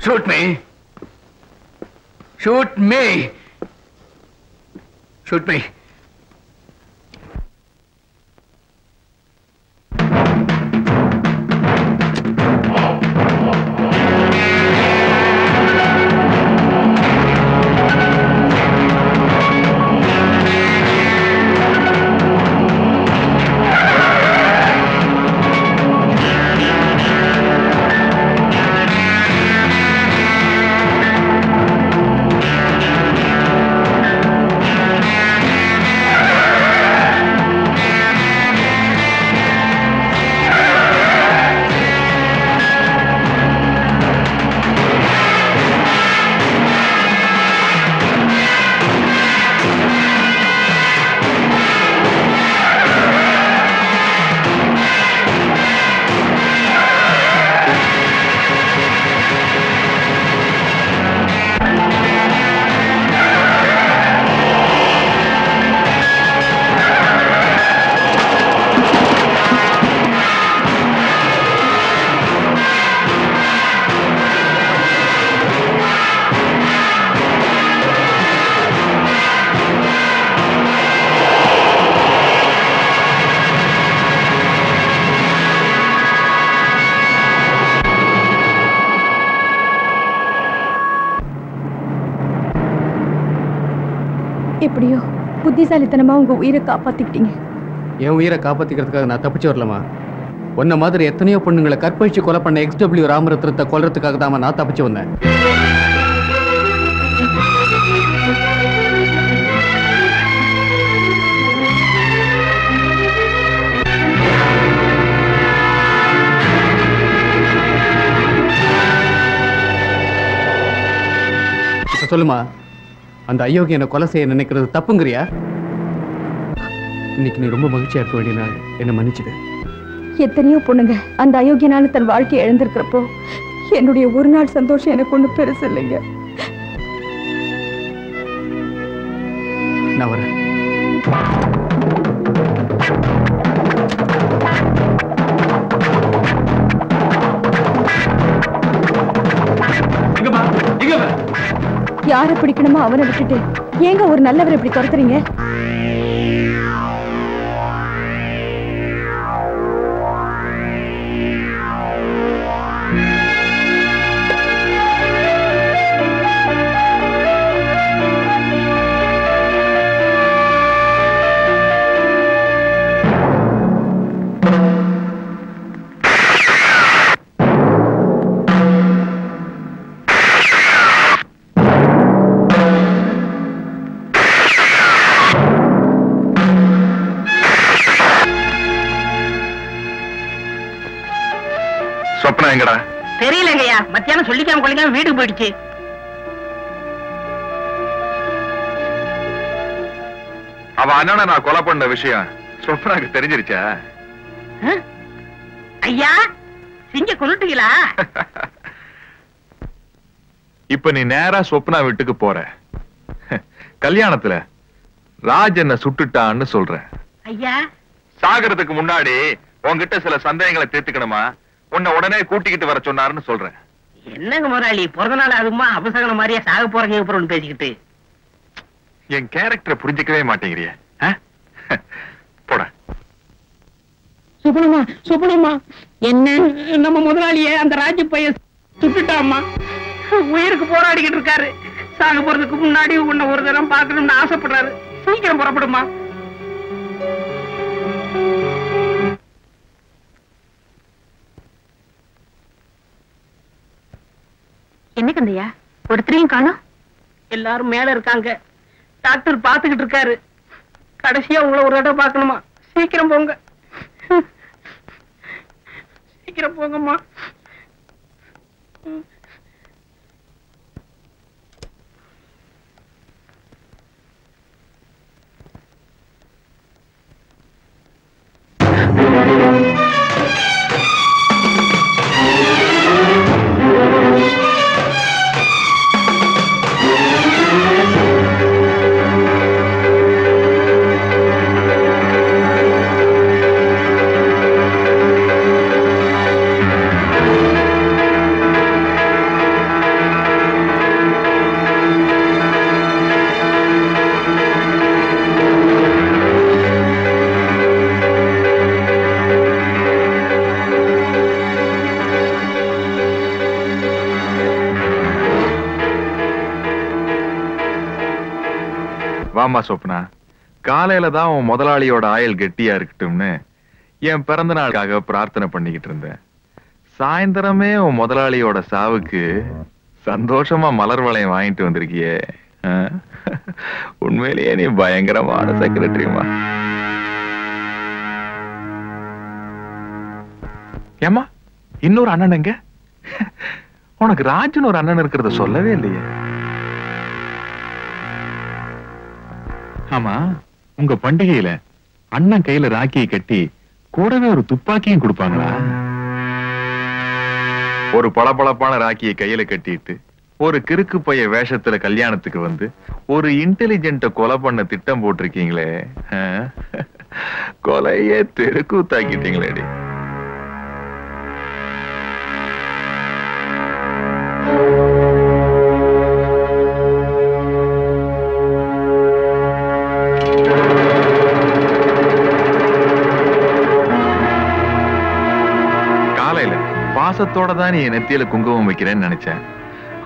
Shoot me! Shoot me! Shoot me! எப்படியோ புத்திசாலித்தனமா உங்க உயிரை காப்பாத்திக்கிட்டீங்க. என் உயிரை காப்பாத்திக்கிறதுக்காக நான் தப்பிச்சு வரலாமா? உன்ன மாதிரி எத்தனையோ பொண்ணுங்களை கற்பழிச்சு கொலை பண்ண XW ராமரத்னத்தை கொல்றதுக்காக தான் நான் தப்பிச்சு வந்தேன். சொல்லுமா, அந்த அயோக்கிய என்ன கொலை செய்ய நினைக்கிறது தப்புங்கிறியா? இன்னைக்கு நீ ரொம்ப மகிழ்ச்சியா இருக்க வேண்டிய நாள், என்ன மன்னிச்சுடு. எத்தனையோ பொண்ணுங்க அந்த அயோக்கியனால தன் வாழ்க்கையை இழந்திருக்கிறப்போ என்னுடைய ஒரு நாள் சந்தோஷம் எனக்கு ஒண்ணு பெருசு இல்லைங்க. நான் வரேன். யாரை பிடிக்கணுமோ அவனை விட்டுட்டு ஏங்க ஒரு நல்லவரை இப்படி துரத்துறீங்க? தெரியலங்கய்யா, மத்தியானம் சொல்லிக்காம கொள்ளிக்காம வீட்டுக்கு போயிடுச்சு. அவ அண்ணனை நான் கொலை பண்ண விஷயம் சொப்னாக்கு தெரிஞ்சிருச்சா? ஐயா, சிங்க கொண்டுட்டீங்களா? இப்ப நீ நேரா சொப்னா வீட்டுக்கு போற. கல்யாணத்துல ராஜ் என்ன சுட்டுட்டான்னு சொல்ற. ஐயா, சாகறதுக்கு முன்னாடி உன்கிட்ட சில சந்தேகங்களை தீர்த்துக்கணுமா, உன்னை உடனே கூட்டிக்கிட்டு வர சொன்னாருன்னு சொல்றேன். என்னங்க முதலாளி, பிறந்த நாள் அதுமா அபசகன மாதிரியா சாக போறீங்க பேசிக்கிட்டு என் கேரக்டரை புரிஞ்சிக்கவே மாட்டேங்கிறிய. போட சுப்பனம்மா, சுப்பனம்மா, என்ன நம்ம முதலாளியே அந்த ராஜு பையன் சுட்டுட்டாமா, உயிருக்கு போராடிக்கிட்டு இருக்காரு. சாக போறதுக்கு முன்னாடி உன்னை ஒரு தரம் பார்க்கணும்னு ஆசைப்படுறாரு. சீக்கிரம் புறப்படுமா. என்ன கந்தையா, ஒருத்தரையும் காணோம்? எல்லாரும் மேல இருக்காங்க. டாக்டர் பாத்துக்கிட்டு இருக்காரு. கடைசியா உங்களை ஒரு தடவை பார்க்கணுமா. சீக்கிரம் போங்க, சீக்கிரம் போங்கம்மா. வாமா சொப்னா, காலையில தான் உன் முதலாளியோட ஆயுள் கெட்டியா இருக்கட்டும்னு என் பிறந்த நாளுக்காக பிரார்த்தனை பண்ணிக்கிட்டு இருந்தேன். சாயந்தரமே உன் முதலாளியோட சாவுக்கு சந்தோஷமா மலர் வளையம் வாங்கிட்டு வந்திருக்கியே. உண்மையிலேயே நீ பயங்கரமான செக்ரட்டரிமா. ஏமா, இன்னொரு அண்ணன் எங்க? உனக்கு ராஜன் ஒரு அண்ணன் இருக்கிறத சொல்லவே இல்லையே. ஆமா, உங்க பண்டிகையில அண்ணன் கையில ராக்கியை கட்டி கூடவே ஒரு துப்பாக்கியும் கொடுப்பாங்களா? ஒரு பளபளப்பான ராக்கியை கையில கட்டிட்டு ஒரு கிறுக்கு பைய வேஷத்துல கல்யாணத்துக்கு வந்து ஒரு இன்டெலிஜென்ட்ட கொலை பண்ண திட்டம் போட்டிருக்கீங்களே. கொலையே தெருக்கூத்தாக்கிட்டீங்களேடி. பாசத்தோட தான் நீ என் நெத்தியில குங்குமம் வைக்கிறேன்னு நினைச்சேன்.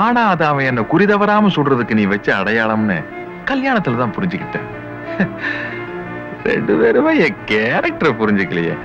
ஆனா அது அவன் என்ன குறிதவராம சொல்றதுக்கு நீ வச்ச அடையாளம்னு கல்யாணத்துல தான் புரிஞ்சுக்கிட்டேன். ரெண்டு பேருமே என் கேரக்டரை புரிஞ்சுக்கலையே.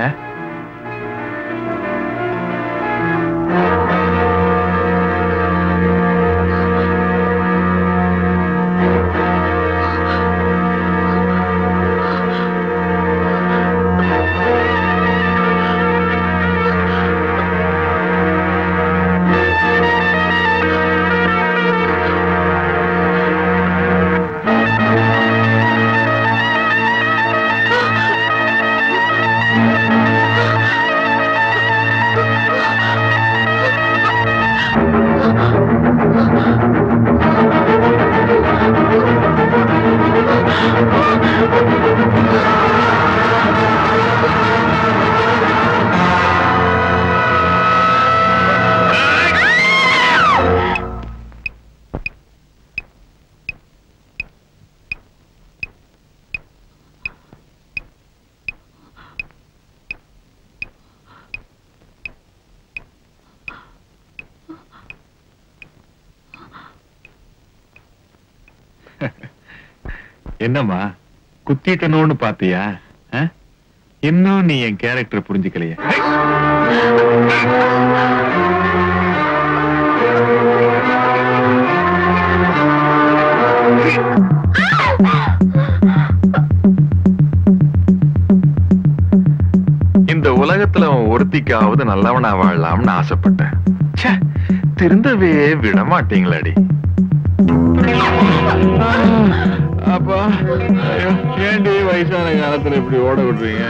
என்னம்மா, குத்திட்டனோன்னு பாத்தியா? இன்னும் நீ என் கேரக்டர் புரிஞ்சுக்கலையே. இந்த உலகத்துல ஒருத்திக்காவது நல்லவனா வாழலாம்னு ஆசைப்பட்டேன். திருந்தவே விட மாட்டீங்களாடி. அப்பா, ஏண்டி வயசான காலத்துல இப்படி ஓட விடுறீங்க?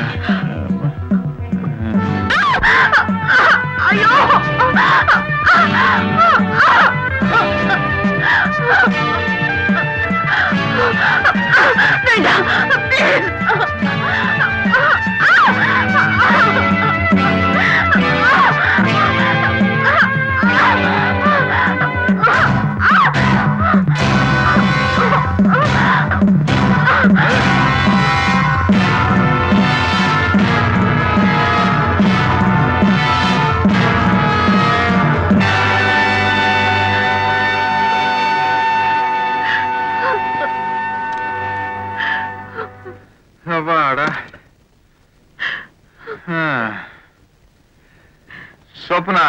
சொப்னா,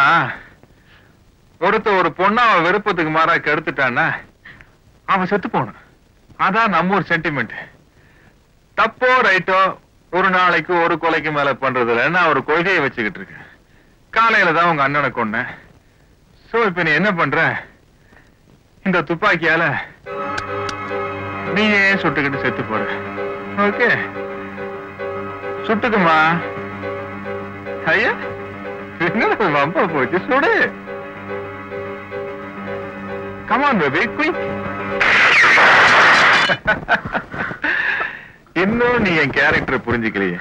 ஒரு பொண்ணு அவன் விருப்பத்துக்கு மாறா கெடுத்துட்டான்னா அவன் செத்து போனான். அதான் நம்ம ஒரு சென்டிமெண்ட். தப்போ ரைட்டோ ஒரு நாளைக்கு ஒரு கொலைக்கு மேல பண்றதுல நான் ஒரு கொள்கையை வச்சுக்கிட்டு இருக்கேன். காலையில தான் உங்க அண்ணனை கொன்னேன். சோ இப்ப நீ என்ன பண்ற? இந்த துப்பாக்கியால நீயே சுட்டுக்கிட்டு செத்து போற. ஓகே, சுட்டுக்குமா. ஐயா, என்னடா வம்பா போச்சு, சுடு. Come on baby, quick. இன்னும் நீ என் கேரக்டர் புரிஞ்சுக்கலையே.